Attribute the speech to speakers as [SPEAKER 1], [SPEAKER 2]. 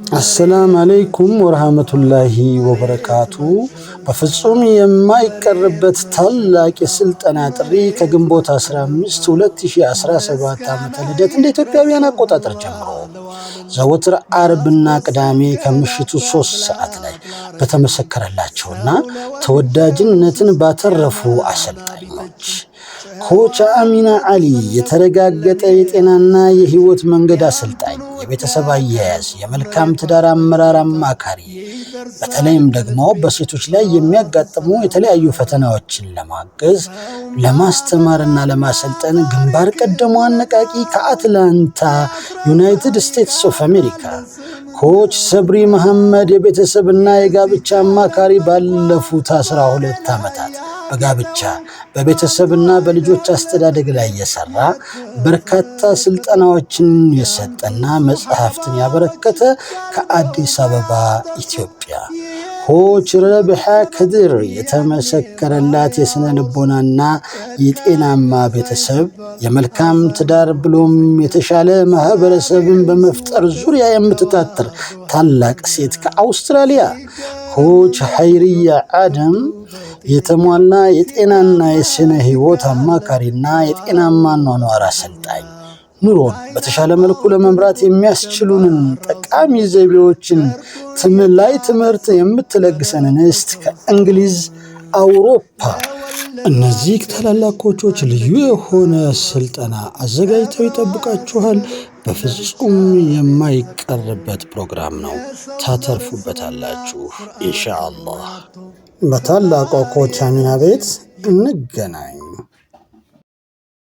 [SPEAKER 1] السلام عليكم ورحمة الله وبركاته በፍጹም የማይቀርበት ታላቅ የስልጠና ጥሪ ከግንቦት 15 2017 ዓመተ ልደት እንደ ኢትዮጵያውያን አቆጣጠር ጀምሮ ዘወትር አርብና ቅዳሜ ከምሽቱ 3 ሰዓት ላይ በተመሰከረላቸውና ተወዳጅነትን ባተረፉ አሰልጣኞች ኮች አሚና አሊ የተረጋገጠ የጤናና የህይወት መንገድ አሰልጣኝ፣ የቤተሰብ አያያዝ፣ የመልካም ትዳር አመራር አማካሪ፣ በተለይም ደግሞ በሴቶች ላይ የሚያጋጥሙ የተለያዩ ፈተናዎችን ለማገዝ ለማስተማርና ለማሰልጠን ግንባር ቀደሙ አነቃቂ ከአትላንታ ዩናይትድ ስቴትስ ኦፍ አሜሪካ ኮች ሰብሪ መሐመድ የቤተሰብና የጋብቻ አማካሪ ባለፉት 12 ዓመታት በጋብቻ በቤተሰብና በልጆች አስተዳደግ ላይ የሰራ በርካታ ስልጠናዎችን የሰጠና መጽሐፍትን ያበረከተ ከአዲስ አበባ ኢትዮጵያ ኮች ረብሃ ከድር የተመሰከረላት የስነ ልቦናና የጤናማ ቤተሰብ የመልካም ትዳር ብሎም የተሻለ ማህበረሰብን በመፍጠር ዙሪያ የምትታትር ታላቅ ሴት ከአውስትራሊያ ኮች ሀይሪያ አደም የተሟላ የጤናና የስነ ህይወት አማካሪና የጤናማ ኗኗር አሰልጣኝ ኑሮን በተሻለ መልኩ ለመምራት የሚያስችሉንን ጠቃሚ ዘይቤዎችን ትምህርት የምትለግሰን እንስት ከእንግሊዝ አውሮፓ። እነዚህ ታላላቅ ኮቾች ልዩ የሆነ ስልጠና አዘጋጅተው ይጠብቃችኋል። በፍጹም የማይቀርበት ፕሮግራም ነው። ታተርፉበታላችሁ ኢንሻአላህ። በታላቋ ኮች አሚና ቤት እንገናኝ።